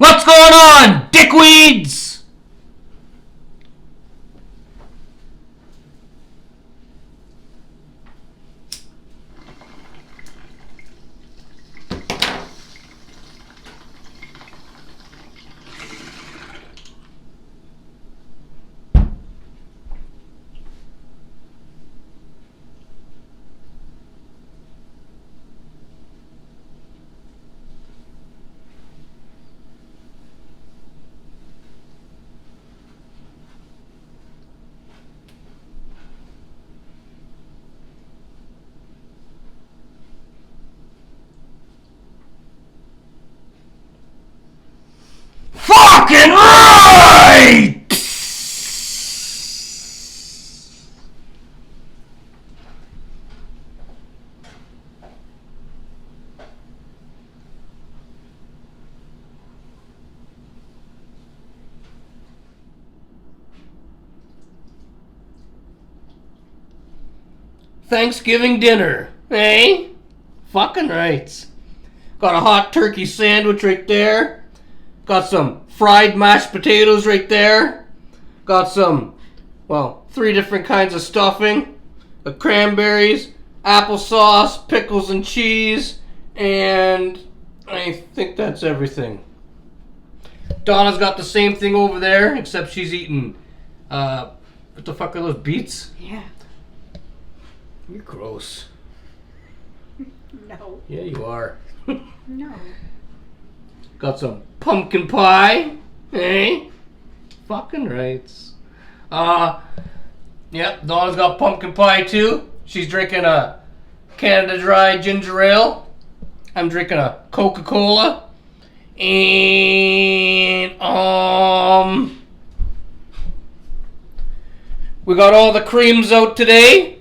What's going on, dickweeds? Fucking right! Thanksgiving dinner, eh? Fucking rights. Got a hot turkey sandwich right there. Got some fried mashed potatoes right there. Got some, well, 3 different kinds of stuffing. Cranberries, applesauce, pickles and cheese, and I think that's everything. Donna's got the same thing over there, except she's eating, what the fuck are those, beets? Yeah. You're gross. No. Yeah, you are. No. Got some pumpkin pie, eh? Fucking rights. Yep, Donna's got pumpkin pie too. She's drinking a Canada Dry ginger ale. I'm drinking a Coca-Cola. And, we got all the creams out today.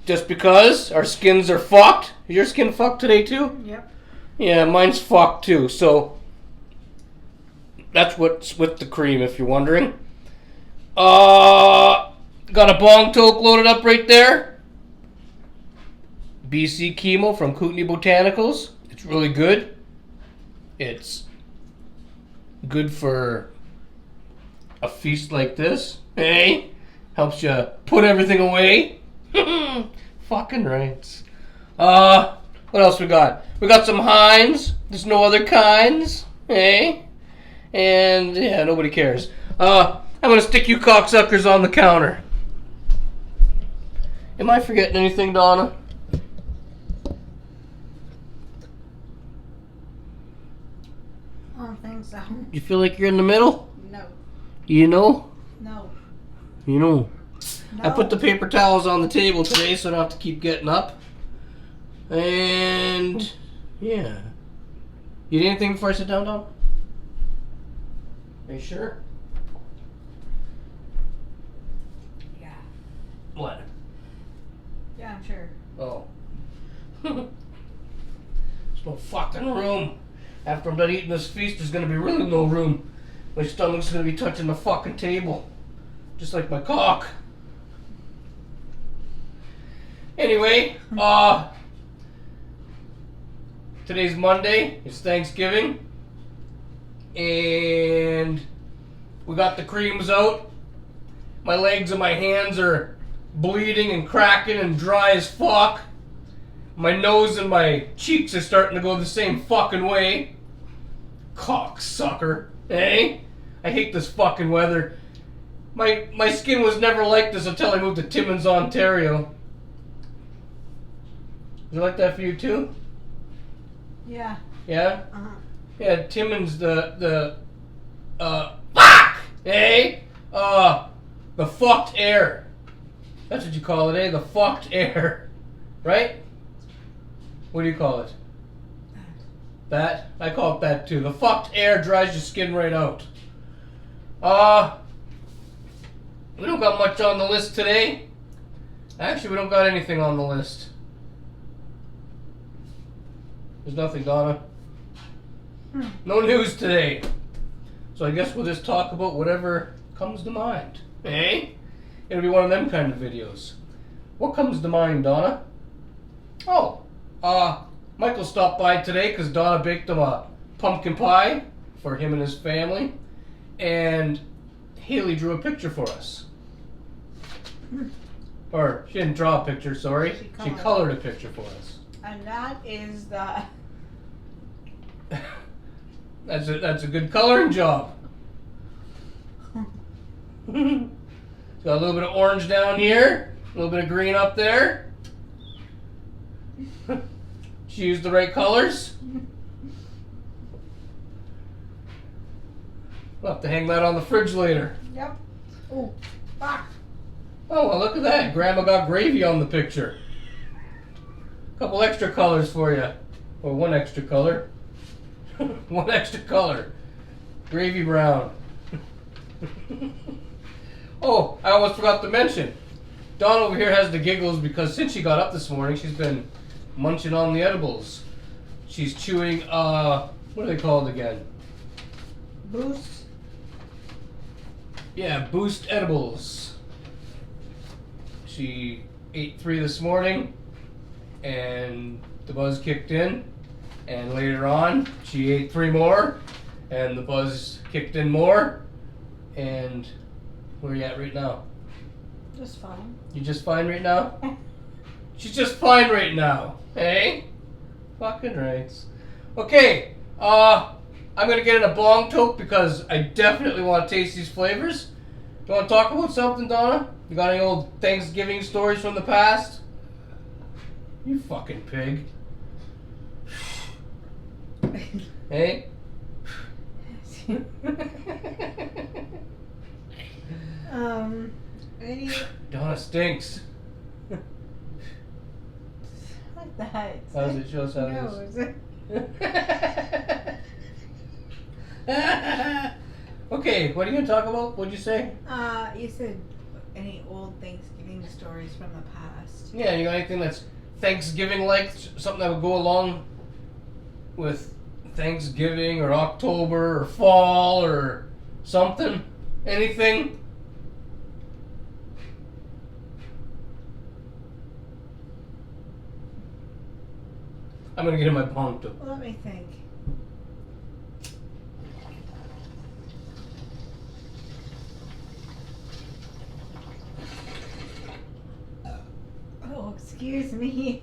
Just because our skins are fucked. Is your skin fucked today too? Yep. Yeah, mine's fucked too, so that's what's with the cream, if you're wondering. Got a bong toke loaded up right there. BC Chemo from Kootenai Botanicals. It's really good. It's good for a feast like this. Hey, helps you put everything away. Fucking rights. What else we got? We got some Heinz. There's no other kinds. Eh? And, yeah, nobody cares. I'm gonna stick you cocksuckers on the counter. Am I forgetting anything, Donna? I don't think so. You feel like you're in the middle? No. You know? No. You know. No. I put the paper towels on the table today so I don't have to keep getting up. And, yeah. You need anything before I sit down, Donna? Are you sure? Yeah. What? Yeah, I'm sure. Oh. There's no fucking room. After I'm done eating this feast, there's gonna be really no room. My stomach's gonna be touching the fucking table. Just like my cock. Anyway, today's Monday. It's Thanksgiving. And we got the creams out. My legs and my hands are bleeding and cracking and dry as fuck. My nose and my cheeks are starting to go the same fucking way. Cocksucker. Eh? I hate this fucking weather. My skin was never like this until I moved to Timmins, Ontario. Is it like that for you too? Yeah. Yeah? Uh-huh. Yeah, Timmins, fuck! Eh? The fucked air. That's what you call it, eh? The fucked air. Right? What do you call it? That? I call it that too. The fucked air dries your skin right out. We don't got much on the list today. Actually, we don't got anything on the list. There's nothing, Donna. No news today. So I guess we'll just talk about whatever comes to mind. Eh? It'll be one of them kind of videos. What comes to mind, Donna? Oh, Michael stopped by today because Donna baked him a pumpkin pie for him and his family. And Haley drew a picture for us. Or, she didn't draw a picture, sorry. She colored a picture for us. And that is the... That's a good coloring job. Got a little bit of orange down here, a little bit of green up there. She used the right colors. We'll have to hang that on the fridge later. Yep. Oh, fuck. Oh, well, look at that. Grandma got gravy on the picture. A couple extra colors for you. Or one extra color. One extra color. Gravy brown. Oh, I almost forgot to mention. Dawn over here has the giggles because since she got up this morning, she's been munching on the edibles. She's chewing, what are they called again? Boost. Yeah, Boost edibles. She ate 3 this morning, and the buzz kicked in. And later on, she ate 3 more, and the buzz kicked in more. And where are you at right now? Just fine. You just fine right now? She's just fine right now, hey? Fucking rights. Okay, I'm gonna get in a bong toke because I definitely want to taste these flavors. You want to talk about something, Donna? You got any old Thanksgiving stories from the past? You fucking pig. Hey? Any... Donna stinks. Like that. How does it show us how No, it is it? is? Okay, what are you going to talk about? What'd you say? You said any old Thanksgiving stories from the past. Yeah, you got anything that's Thanksgiving-like? Something that would go along with Thanksgiving or October or fall or something? Anything? I'm going to get in my bong too. Let me think. Oh, excuse me.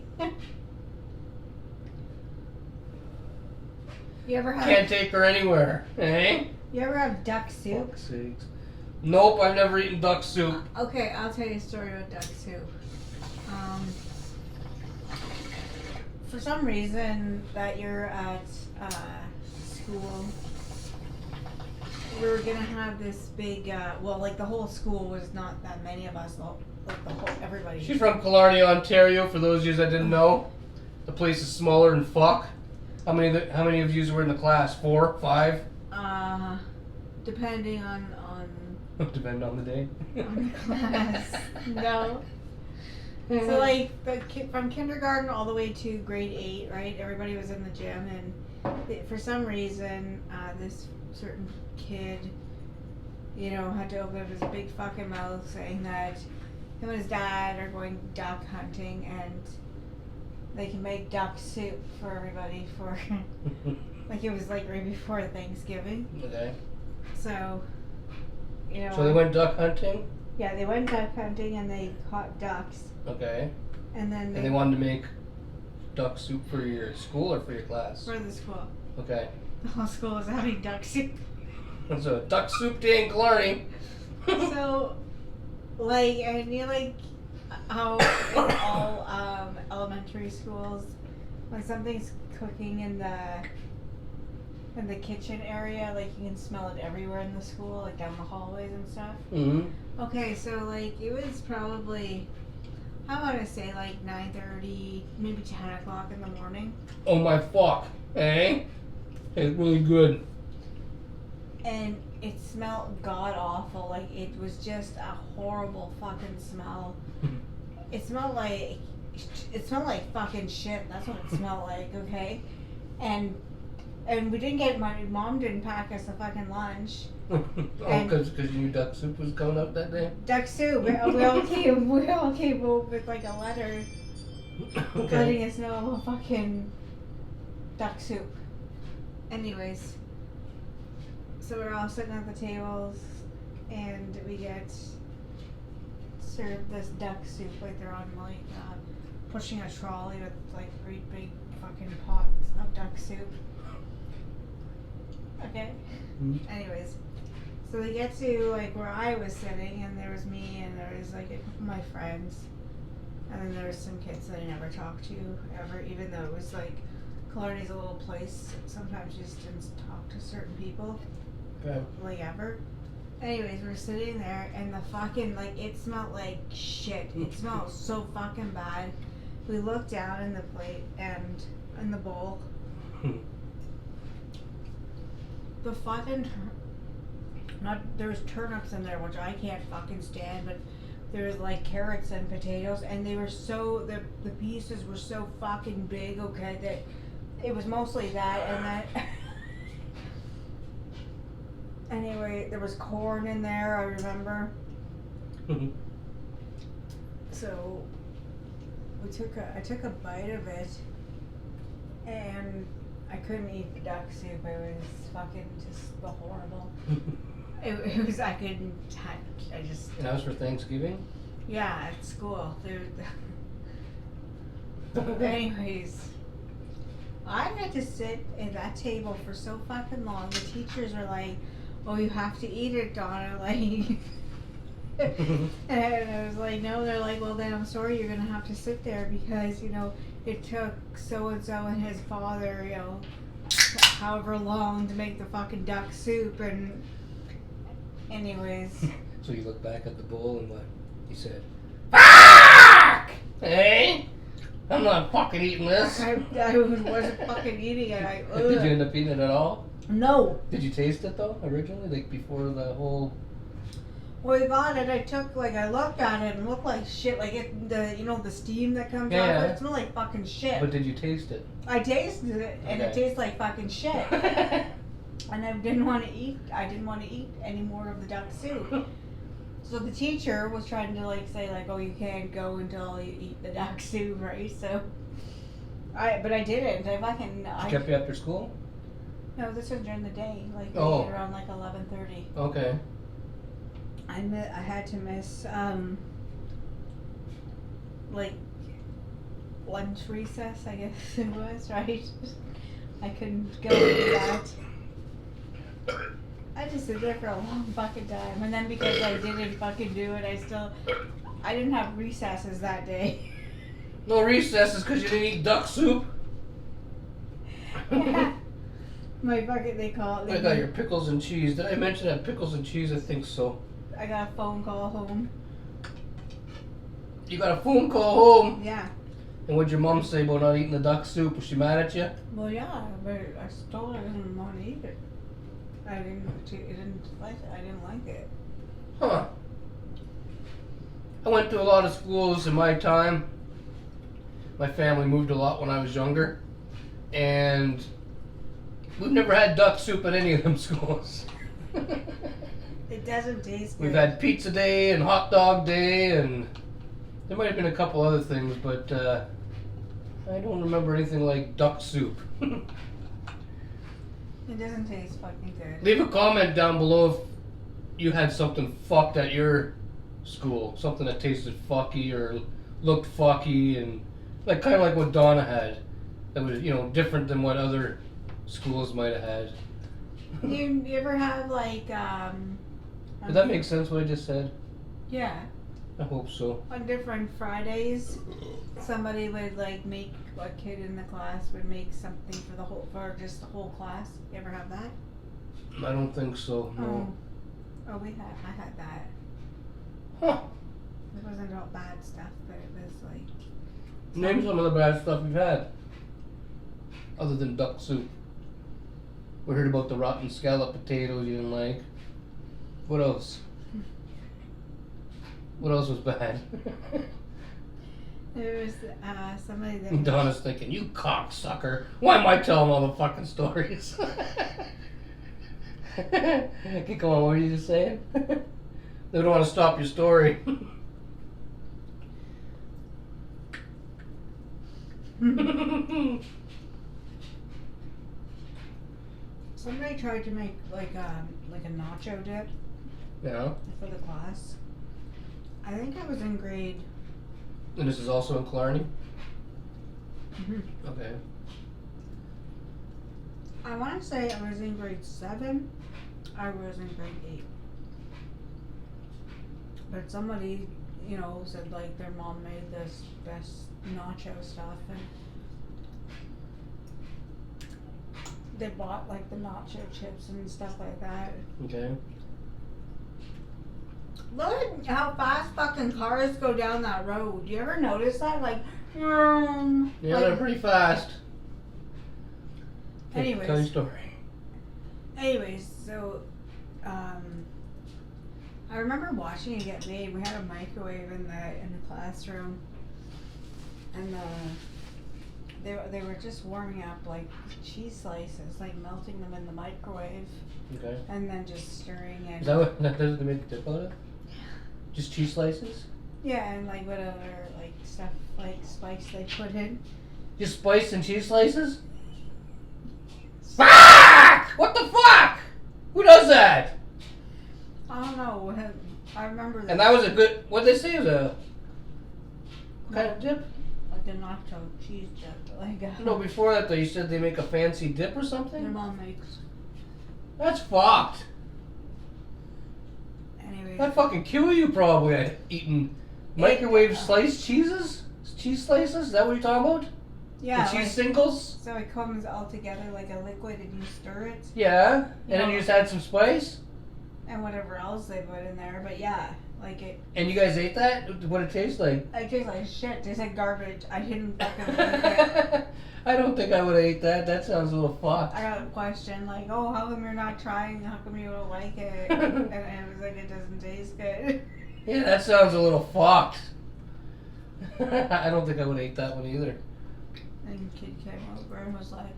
You ever have... Can't take her anywhere, eh? You ever have duck soup? Fuck's sakes. Nope, I've never eaten duck soup. Okay, I'll tell you a story about duck soup. For some reason that you're at school, we were gonna have this big, well, like the whole school was not that many of us, like the whole, everybody. She's from Killarney, Ontario, for those of you that didn't know. The place is smaller than fuck. How many of you were in the class? 4? 5? Depending on Depending on the day. on the class. No. So like from kindergarten all the way to grade 8, right? Everybody was in the gym, and for some reason, this certain kid, you know, had to open up his big fucking mouth saying that him and his dad are going duck hunting and they can make duck soup for everybody for like it was like right before Thanksgiving. Okay. So, you know. So they went duck hunting? Yeah, they went duck hunting and they caught ducks. Okay. And then they wanted to make duck soup for your school or for your class? For the school. Okay. The whole school was having duck soup. So duck soup day in Killarney. So, like, and you like how in all elementary schools, when something's cooking in the kitchen area, like you can smell it everywhere in the school, like down the hallways and stuff. Mm-hmm. Okay, so like it was probably, how would I say, like 9:30, maybe 10 o'clock in the morning. Oh my fuck, eh? It's really good. And it smelled god awful. Like it was just a horrible fucking smell. It smelled like fucking shit. That's what it smelled like. Okay, and we didn't get my mom didn't pack us a fucking lunch. Oh, because you knew duck soup was coming up that day. Duck soup. We all came with like a letter, Okay. letting us know fucking duck soup. Anyways, so we're all sitting at the tables, and we get served this duck soup. Like they're on like pushing a trolley with like great big fucking pots of duck soup. Okay. Mm-hmm. Anyways, so we get to like where I was sitting, and there was me, and there was like a couple of my friends, and then there was some kids that I never talked to ever, even though it was like Killarney's a little place. Sometimes you just didn't talk to certain people, like ever. Anyways, we're sitting there, and the fucking like it smelled like shit. It smelled so fucking bad. We looked down in the plate and in the bowl. The fucking there was turnips in there, which I can't fucking stand, but there was like carrots and potatoes, and they were so the pieces were so fucking big. Okay, that it was mostly that, and that. Anyway, there was corn in there. I remember. So I took a bite of it, and I couldn't eat the duck soup. It was fucking just horrible. It was, I couldn't, I just. And that was for Thanksgiving? Yeah, at school. Anyways, I had to sit at that table for so fucking long. The teachers were like, oh, you have to eat it, Donna, like. And I was like, no. They're like, well, then I'm sorry, you're gonna have to sit there because, you know, it took so-and-so and his father, you know, however long to make the fucking duck soup. And anyways. So you look back at the bowl and what? You said, fuck! Hey? I'm not fucking eating this. I wasn't fucking eating it. Did you end up eating it at all? No. Did you taste it though, originally? Like before the whole... Well, we got it. I looked at it and it looked like shit. Like the steam that comes out of it. It smelled like fucking shit. But did you taste it? I tasted it, and it tastes like fucking shit. And I didn't want to eat any more of the duck soup. So the teacher was trying to like say like, oh, you can't go until you eat the duck soup, right? So, but I didn't. I kept you after school? No, this was during the day, like around like 11:30. Okay. I had to miss like lunch recess, I guess it was, right? I couldn't go to that. I just sit there for a long fucking time, and then because I didn't fucking do it, I didn't have recesses that day. No recesses because you didn't eat duck soup? Yeah. My bucket, they call it. I got your pickles and cheese. Did I mention that pickles and cheese? I think so. I got a phone call home. You got a phone call home? Yeah. And what'd your mom say about not eating the duck soup? Was she mad at you? Well, yeah, but I told her I didn't want to eat it. I didn't like it. Huh. I went to a lot of schools in my time. My family moved a lot when I was younger. And we've never had duck soup at any of them schools. It doesn't taste good. We've had pizza day and hot dog day, and there might have been a couple other things, but I don't remember anything like duck soup. It doesn't taste fucking good. Leave a comment down below if you had something fucked at your school. Something that tasted fucky or looked fucky, and like kind of like what Donna had. That was, you know, different than what other schools might have had. You ever have like Did that make sense what I just said? Yeah. I hope so. On different Fridays, somebody would like make a kid in the class would make something for just the whole class. You ever have that? I don't think so. No. Oh, I had that. Huh. It wasn't all bad stuff, but it was like. Name some of the bad stuff you've had. Other than duck soup. We heard about the rotten scallop potatoes you didn't like. What else? What else was bad? There was somebody that. Donna's thinking, you cocksucker. Why am I telling all the fucking stories? Okay, come on, what were you just saying? They don't want to stop your story. Somebody tried to make like a nacho dip Yeah. for the class. I think I was in grade. And this is also in Killarney? Mhm. Okay. I want to say I was in grade 7. I was in grade 8. But somebody, said like their mom made this best nacho stuff, and they bought like the nacho chips and stuff like that. Okay. Look at how fast fucking cars go down that road. You ever notice that? Like, Yeah, they're pretty fast. Okay, Anyways. tell your story. So, I remember watching it get made. We had a microwave in the classroom, and they were just warming up like cheese slices, like melting them in the microwave, Okay. and then just stirring it. Is that what they make a dip out of? Just cheese slices? Yeah, and like whatever like stuff like spice they put in. Just spice and cheese slices? Fuck! What the fuck? Who does that? I don't know. I remember that. And that was a good. What did they say? It was a what kind of dip? Like a nacho cheese dip. Like No, before that though, you said they make a fancy dip or their something. mom makes. That's fucked. Anyway. That'd fucking kill you probably eating microwave sliced cheeses? Cheese slices? Is that what you're talking about? Yeah. The cheese singles? So it comes all together like a liquid, and you stir it, Yeah. And then No. you just add some spice? and whatever else they put in there. But yeah, like it. And you guys ate that? What it tastes like? It tastes like shit. It tastes like garbage. I didn't fucking like it. I don't think I would have ate that. That sounds a little fucked. I got a question like, oh, how come you're not trying? How come you don't like it? And I was like, it doesn't taste good. Yeah, that sounds a little fucked. I don't think I would have ate that one either. And kid came over and was like,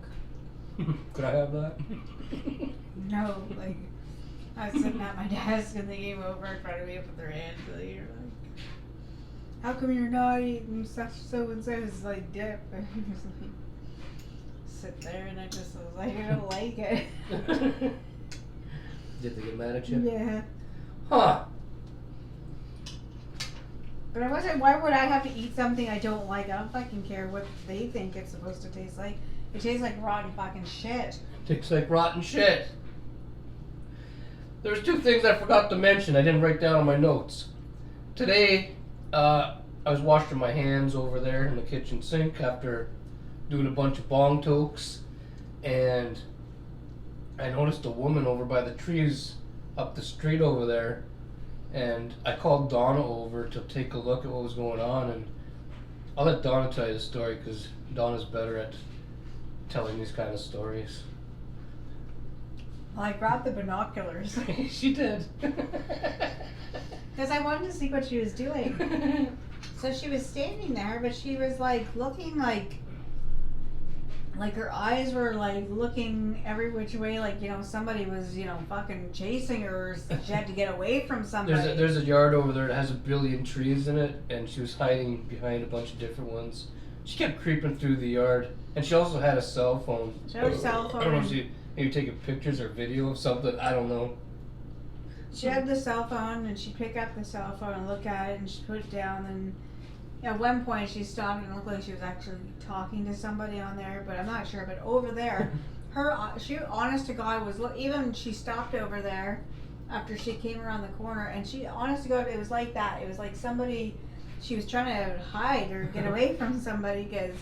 Could I have that? no, like, I was sitting at my desk and they came over in front of me and put their hands in the air like, how come you're not eating such so and so's like dip? And I was like, sit there and I just was like, I don't like it. Did they get mad at you? Yeah. Huh. But I wasn't, why would I have to eat something I don't like? I don't fucking care what they think it's supposed to taste like. It tastes like rotten fucking shit. Tastes like rotten shit. There's 2 things I forgot to mention. I didn't write down on my notes. Today, I was washing my hands over there in the kitchen sink after doing a bunch of bong tokes, and I noticed a woman over by the trees up the street over there, and I called Donna over to take a look at what was going on, and I'll let Donna tell you the story because Donna's better at telling these kind of stories. Well, I grabbed the binoculars She did. because I wanted to see what she was doing. So she was standing there, but she was like looking like her eyes were like looking every which way, like somebody was fucking chasing her. Or she had to get away from somebody. There's a yard over there that has a billion trees in it, and she was hiding behind a bunch of different ones. She kept creeping through the yard, and she also had a cell phone. She had a cell phone. I don't know if she maybe taking pictures or video of something. I don't know. She had the cell phone, and she picked up the cell phone and looked at it, and she put it down. And at one point, she stopped and looked like she was actually talking to somebody on there, but I'm not sure. But over there, she, honest to God, was even she stopped over there after she came around the corner, and she, honest to God, it was like that. It was like somebody. She was trying to hide or get away from somebody, because.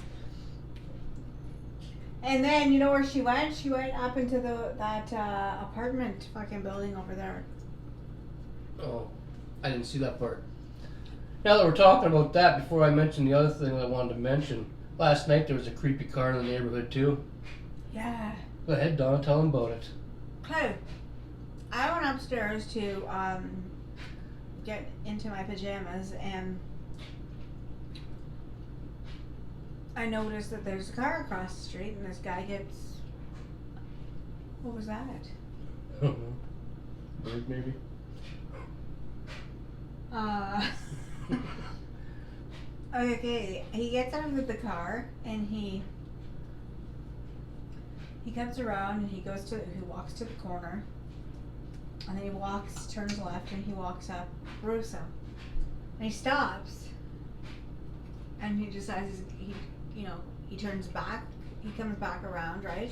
And then you know where she went? She went up into that apartment fucking building over there. Oh, I didn't see that part. Now that we're talking about that, before I mention the other thing that I wanted to mention, last night there was a creepy car in the neighborhood too. Yeah. Go ahead, Donna, tell them about it. Okay. I went upstairs to get into my pajamas, and I noticed that there's a car across the street, and this guy gets. What was that? Bird, maybe? Okay, he gets out of the car, and he he comes around and he walks to the corner, and then he turns left, and he walks up Russo, and he stops, and he decides he turns back, he comes back around, right?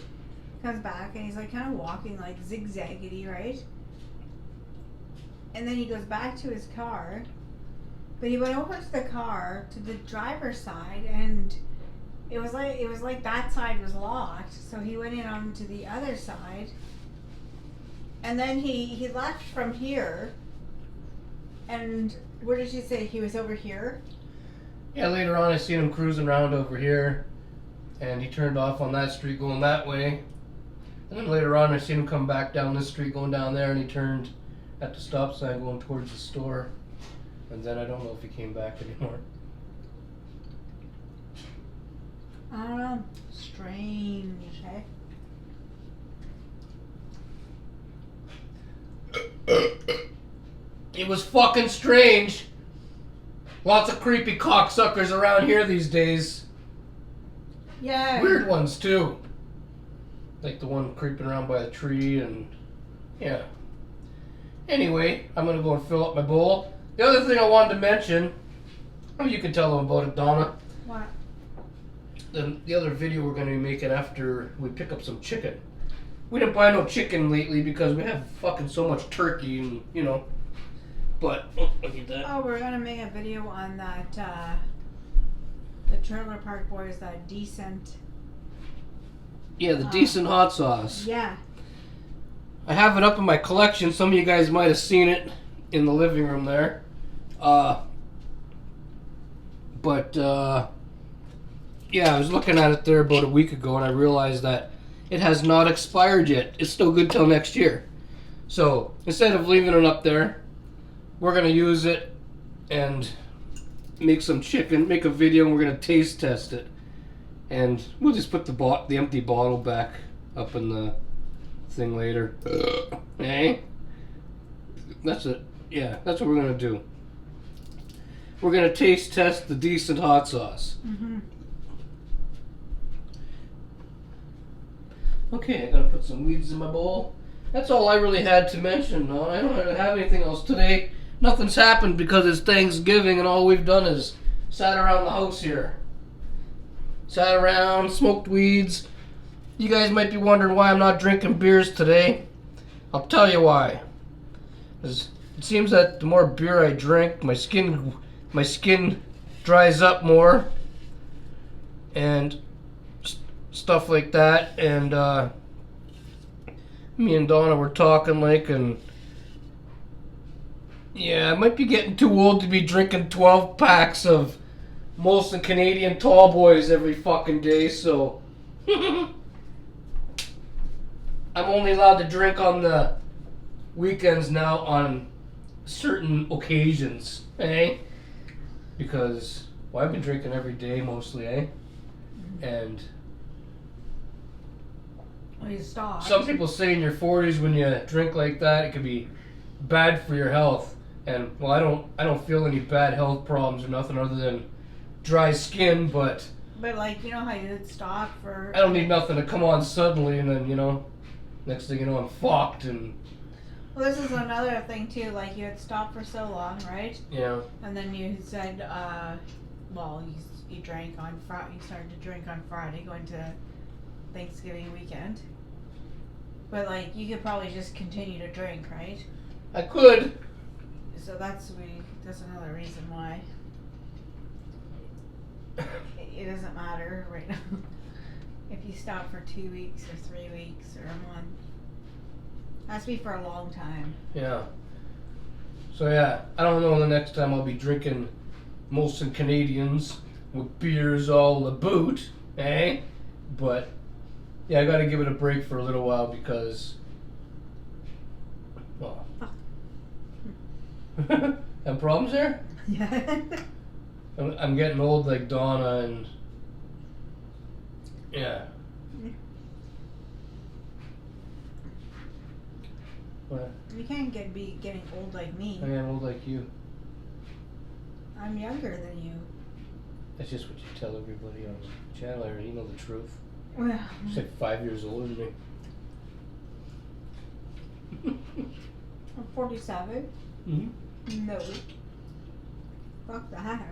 Comes back, and he's like kind of walking like zigzaggedy, right? And then he goes back to his car, but he went over to the car to the driver's side, and it was like that side was locked, so he went in onto the other side, and then he left from here. And where did you say he was? Over here? Yeah, later on I seen him cruising around over here, and he turned off on that street going that way, and then later on I seen him come back down this street going down there, and he turned at the stop sign going towards the store, and then I don't know if he came back anymore. I don't know. Strange, eh? It was fucking strange. Lots of creepy cocksuckers around here these days. Yeah. Weird ones too. Like the one creeping around by the tree and yeah. Anyway, I'm gonna go and fill up my bowl. The other thing I wanted to mention, you can tell them about it, Donna. What? The other video we're going to be making after we pick up some chicken. We didn't buy no chicken lately because we have fucking so much turkey and, but, look at that. Oh, we're gonna make a video on that, the Trailer Park Boys, that decent. Yeah, the decent hot sauce. Yeah. I have it up in my collection. Some of you guys might have seen it in the living room there. Yeah, I was looking at it there about a week ago, and I realized that it has not expired yet. It's still good till next year. So instead of leaving it up there, we're gonna use it and make some chicken, make a video, and we're gonna taste test it. And we'll just put the empty bottle back up in the thing later. Eh? That's it. Yeah, that's what we're gonna do. We're gonna taste test the decent hot sauce. Mm-hmm. Okay, I gotta put some weeds in my bowl. That's all I really had to mention. No, I don't have anything else today. Nothing's happened because it's Thanksgiving and all we've done is sat around the house here. Sat around, smoked weeds. You guys might be wondering why I'm not drinking beers today. I'll tell you why. 'Cause it seems that the more beer I drink, my skin dries up more. And stuff like that, and me and Donna were talking and yeah, I might be getting too old to be drinking 12 packs of Molson Canadian Tall Boys every fucking day, so I'm only allowed to drink on the weekends now on certain occasions, eh? Because, well, I've been drinking every day mostly, eh? And Well, you stop. some people say in your 40s when you drink like that, it could be bad for your health. And well, I don't feel any bad health problems or nothing other than dry skin. But But like, you know how you would stop for. I don't need nothing to come on suddenly, and then next thing you know, I'm fucked. And Well, this is another thing too. Like you had stopped for so long, right? yeah, And then you said, well, you drank on Friday. You started to drink on Friday, going to Thanksgiving weekend. But like, you could probably just continue to drink, right? I could. So that's another reason why it doesn't matter right now. If you stop for 2 weeks or 3 weeks or a month, has to be for a long time. Yeah. So yeah, I don't know the next time I'll be drinking Molson Canadians with beers all about, eh? But yeah, I gotta give it a break for a little while because, well, have problems there? Yeah. I'm getting old like Donna, and yeah. What? You can't be getting old like me. I am old like you. I'm younger than you. That's just what you tell everybody on the channel. I already know the truth. Well, She's like 5 years older than me. I'm 47. Mm-hmm. No. Fuck that.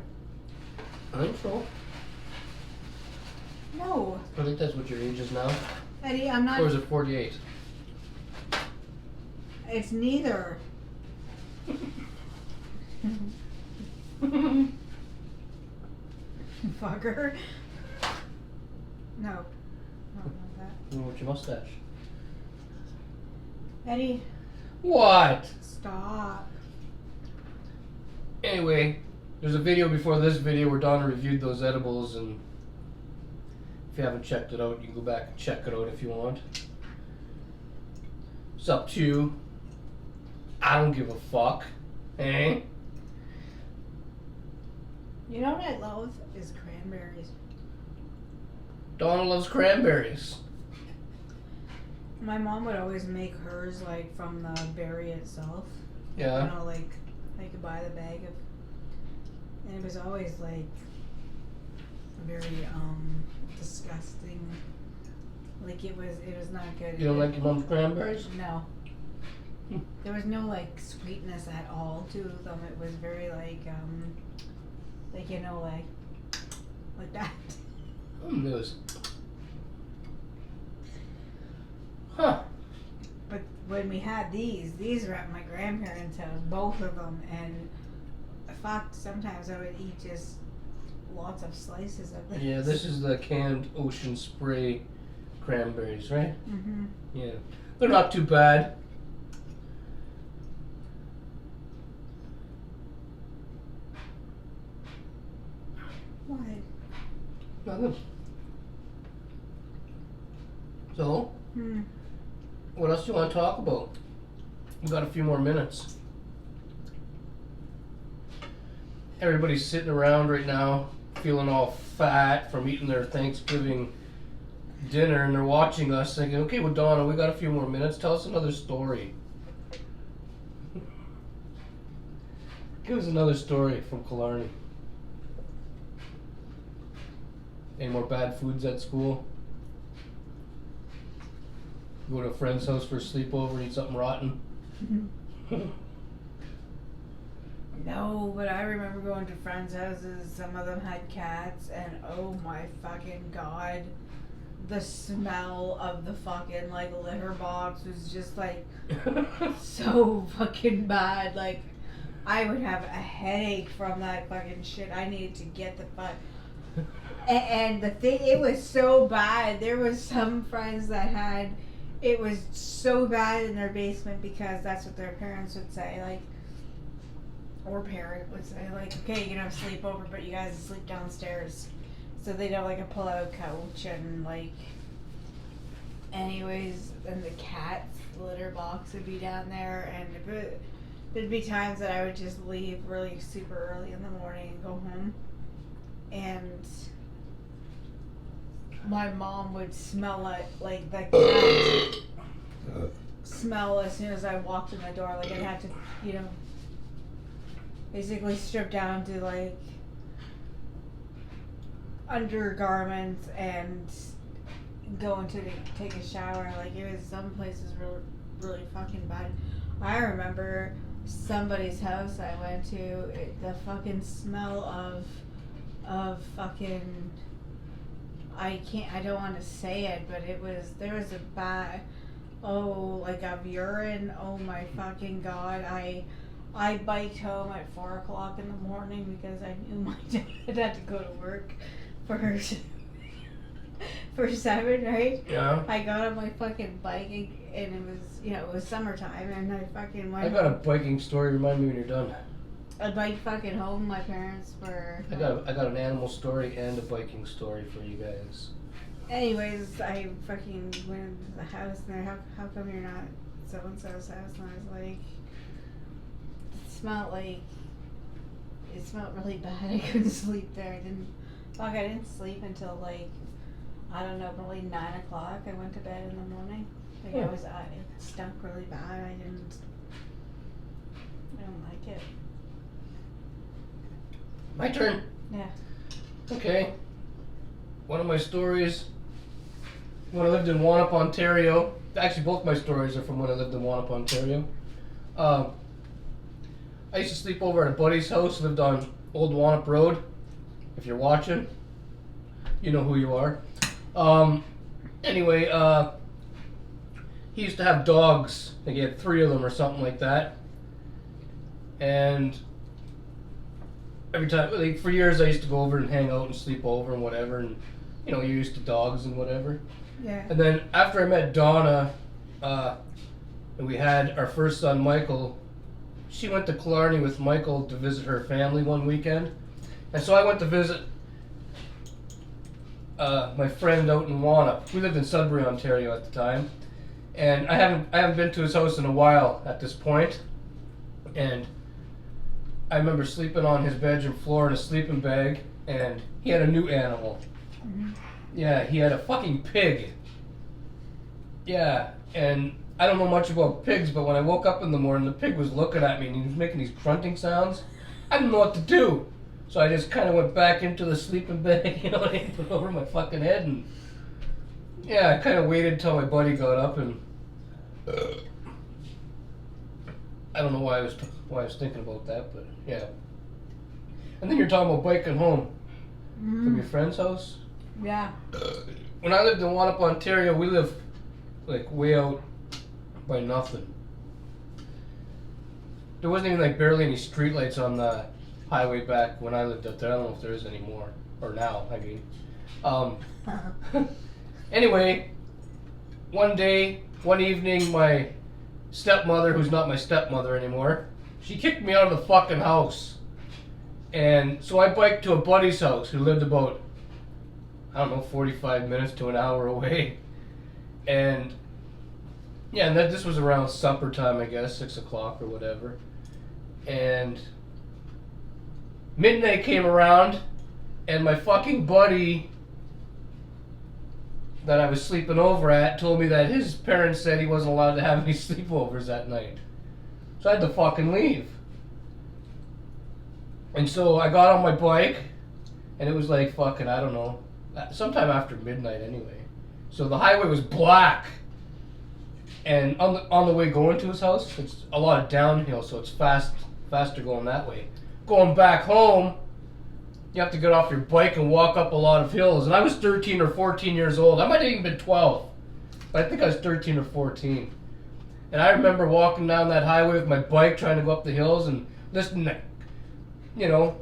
I think so. No. I think that's what your age is now. Eddie, I'm not. Or is it 48? It's neither. Fucker. No. Not that. What's your mustache? Eddie, What? stop. Anyway, there's a video before this video where Donna reviewed those edibles, and if you haven't checked it out, you can go back and check it out if you want. It's up to you. I don't give a fuck. Eh? You know what I love is cranberries. Donna loves cranberries. My mom would always make hers like from the berry itself. Yeah. You know, like I could buy the bag of, and it was always like very disgusting. Like it was not good. You don't like your mom's cranberries? No. There was no like sweetness at all to them. It was very like you know like that. It was. Huh. But when we had these were at my grandparents' house, both of them, and fuck, sometimes I would eat just lots of slices of this. Yeah, this is the canned Ocean Spray cranberries, right? Mm-hmm. Yeah. They're not too bad. What? Nothing. So, what else do you want to talk about? We've got a few more minutes. Everybody's sitting around right now, feeling all fat from eating their Thanksgiving dinner, and they're watching us thinking, okay, well, Donna, we got a few more minutes. Tell us another story. Give us another story from Killarney. Any more bad foods at school? Go to a friend's house for a sleepover and eat something rotten? No, but I remember going to friends' houses. Some of them had cats, and oh my fucking god, the smell of the fucking like litter box was just like so fucking bad. Like I would have a headache from that fucking shit. I needed to get the fuck. And the thing, it was so bad. There was some friends that had, it was so bad in their basement because that's what their parents would say, like, or parent would say, like, okay, you can have a sleepover, but you guys sleep downstairs. So they'd have like a pull-out couch and like, anyways, and the cat's litter box would be down there, and there'd be times that I would just leave really super early in the morning and go home, and my mom would smell it, like the cat smell as soon as I walked in the door. Like I'd have to, you know, basically strip down to like undergarments and go into take a shower. Like it was, some places were really fucking bad. I remember somebody's house I went to, the fucking smell of fucking, I don't want to say it, but there was a bad, like of urine. Oh my fucking god. I biked home at 4 o'clock in the morning because I knew my dad had to go to work for 7, right? Yeah. I got on my fucking bike and it was, you know, it was summertime, and I fucking went. I got a biking story. Remind me when you're done. I biked fucking home. My parents were. I got an animal story and a biking story for you guys. Anyways, I fucking went into the house and they're, how come you're not so and so's house? And I was like, it smelled really bad. I couldn't sleep there. I didn't sleep until like, I don't know, probably 9 o'clock. I went to bed in the morning. Like it stunk really bad. I don't like it. My turn. Yeah. Okay. One of my stories when I lived in Wanap, Ontario. Actually, both my stories are from when I lived in Wanap, Ontario. I used to sleep over at a buddy's house. Lived on Old Wanap Road. If you're watching, you know who you are. Anyway, he used to have dogs. I think he had 3 of them or something like that. And every time, like, for years, I used to go over and hang out and sleep over and whatever. And you know, you're used to dogs and whatever. Yeah. And then after I met Donna, and we had our first son, Michael, she went to Killarney with Michael to visit her family one weekend. And so I went to visit my friend out in Wanap. We lived in Sudbury, Ontario at the time. And I haven't been to his house in a while at this point. And I remember sleeping on his bedroom floor in a sleeping bag, and he had a new animal. Mm-hmm. Yeah, he had a fucking pig. Yeah, and I don't know much about pigs, but when I woke up in the morning, the pig was looking at me and he was making these grunting sounds. I didn't know what to do. So I just kind of went back into the sleeping bag, you know, and put it over my fucking head, and yeah, I kind of waited until my buddy got up, and I don't know why I was thinking about that, but yeah. And then you're talking about biking home from your friend's house. Yeah. When I lived in Wanap, Ontario, we lived like way out by nothing. There wasn't even like barely any streetlights on the highway back when I lived up there. I don't know if there is anymore, or now, I mean. Anyway, one evening, my stepmother, who's not my stepmother anymore, she kicked me out of the fucking house. And so I biked to a buddy's house who lived about, I don't know, 45 minutes to an hour away. And yeah, and this was around supper time, I guess, 6 o'clock or whatever. And midnight came around, and my fucking buddy that I was sleeping over at told me that his parents said he wasn't allowed to have any sleepovers that night. So I had to fucking leave. And so I got on my bike, and it was like fucking, I don't know, sometime after midnight anyway. So the highway was black. And on the way going to his house, it's a lot of downhill, so it's faster going that way. Going back home, you have to get off your bike and walk up a lot of hills. And I was 13 or 14 years old. I might have even been 12. But I think I was 13 or 14. And I remember walking down that highway with my bike trying to go up the hills and listening to, you know,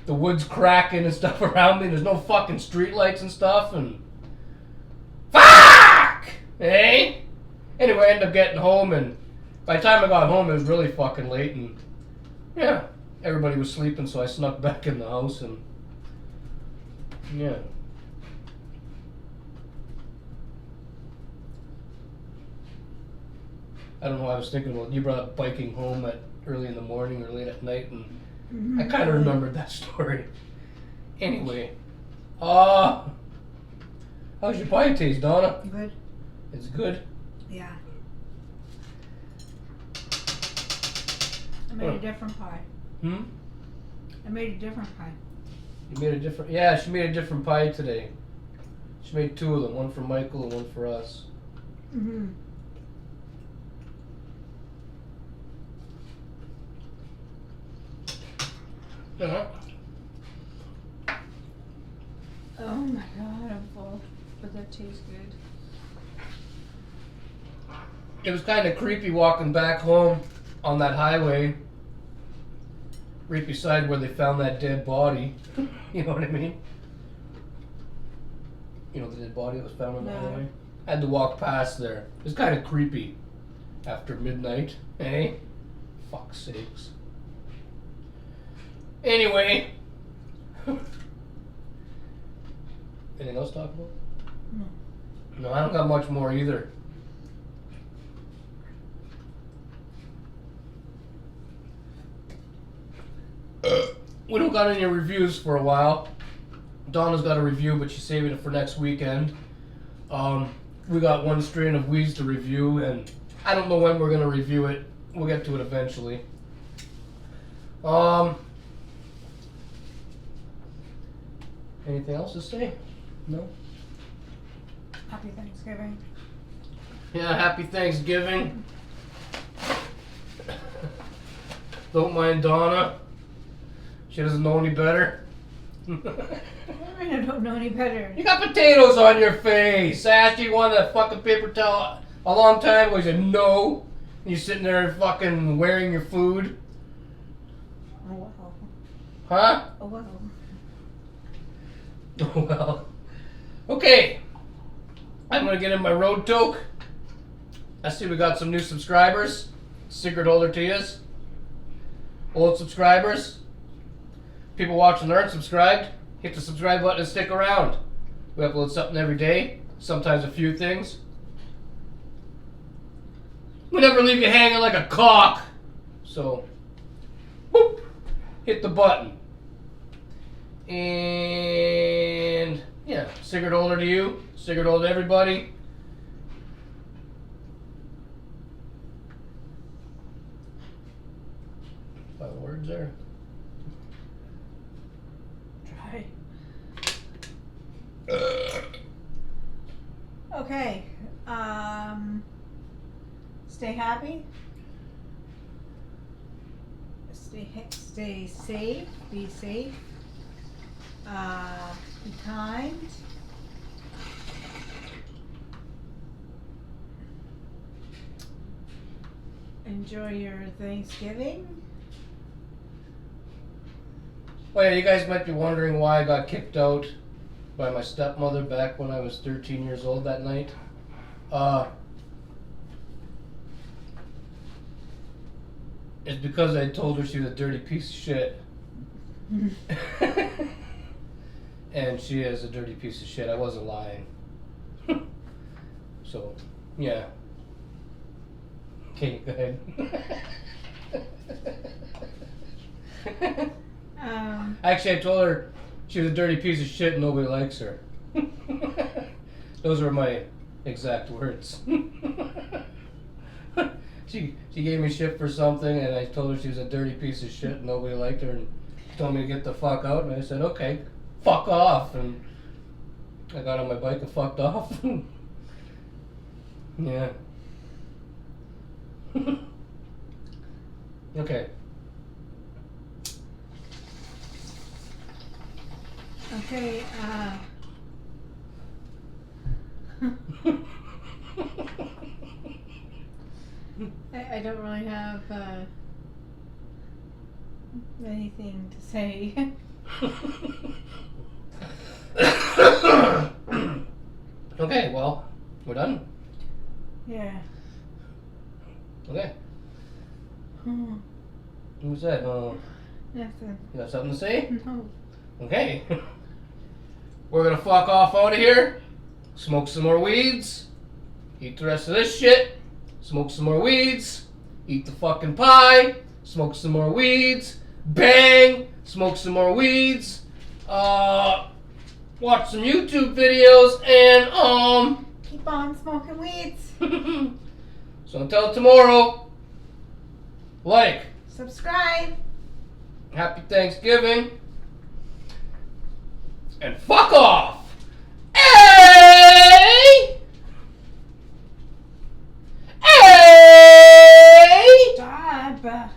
the woods cracking and stuff around me. There's no fucking streetlights and stuff. And fuck! Hey? Anyway, I ended up getting home, and by the time I got home, it was really fucking late, and yeah, everybody was sleeping, so I snuck back in the house, and yeah. I don't know what I was thinking about. You brought up biking home at early in the morning or late at night, and I kind of remembered that story. Anyway, how's your pie taste, Donna? Good. It's good? Yeah. I made a different pie. I made a different pie. You made a different... Yeah, she made a different pie today. She made 2 of them. One for Michael and one for us. Mm-hmm. Uh-huh. Oh my god, I'm full. But that tastes good. It was kind of creepy walking back home on that highway, right beside where they found that dead body. You know what I mean? You know the dead body that was found on the highway? I had to walk past there. It was kind of creepy after midnight, eh? Fuck's sakes. Anyway. Anything else to talk about? No, I don't got much more either. We don't got any reviews for a while. Donna's got a review, but she's saving it for next weekend. We got one strain of weeds to review, and I don't know when we're gonna review it. We'll get to it eventually. Anything else to say? No? Happy Thanksgiving. Yeah, happy Thanksgiving. Don't mind Donna. She doesn't know any better. I don't know any better. You got potatoes on your face. I asked you want a fucking paper towel a long time ago. You said no. And you're sitting there fucking wearing your food. Oh well. Huh? Oh well. Oh well. Okay. I'm gonna get in my road toke. I see we got some new subscribers. Secret holder to yous. Old subscribers. People watching that aren't subscribed. Hit the subscribe button and stick around. We upload something every day. Sometimes a few things. We never leave you hanging like a cock. So, whoop, hit the button. And yeah, secret holder to you. Secret holder to everybody. Final words there. Try. Okay. Stay happy. Stay safe. Be safe. Be kind. Enjoy your Thanksgiving. Oh yeah, you guys might be wondering why I got kicked out by my stepmother back when I was 13 years old that night. It's because I told her she was a dirty piece of shit. And she is a dirty piece of shit. I wasn't lying. So, yeah. Okay, go ahead. Actually, I told her she was a dirty piece of shit and nobody likes her. Those were my exact words. She gave me shit for something and I told her she was a dirty piece of shit and nobody liked her and told me to get the fuck out and I said, okay, fuck off. And I got on my bike and fucked off. Yeah. Okay. Okay, I don't really have anything to say. Okay, well, we're done. Yeah. Okay. Hmm. Who's that? Nothing. You got something to say? No. Okay. We're gonna fuck off out of here. Smoke some more weeds. Eat the rest of this shit. Smoke some more weeds. Eat the fucking pie. Smoke some more weeds. Bang! Smoke some more weeds. Watch some YouTube videos and Keep on smoking weeds. So until tomorrow, like, Subscribe. happy Thanksgiving, and fuck off! Hey! Hey! Stop.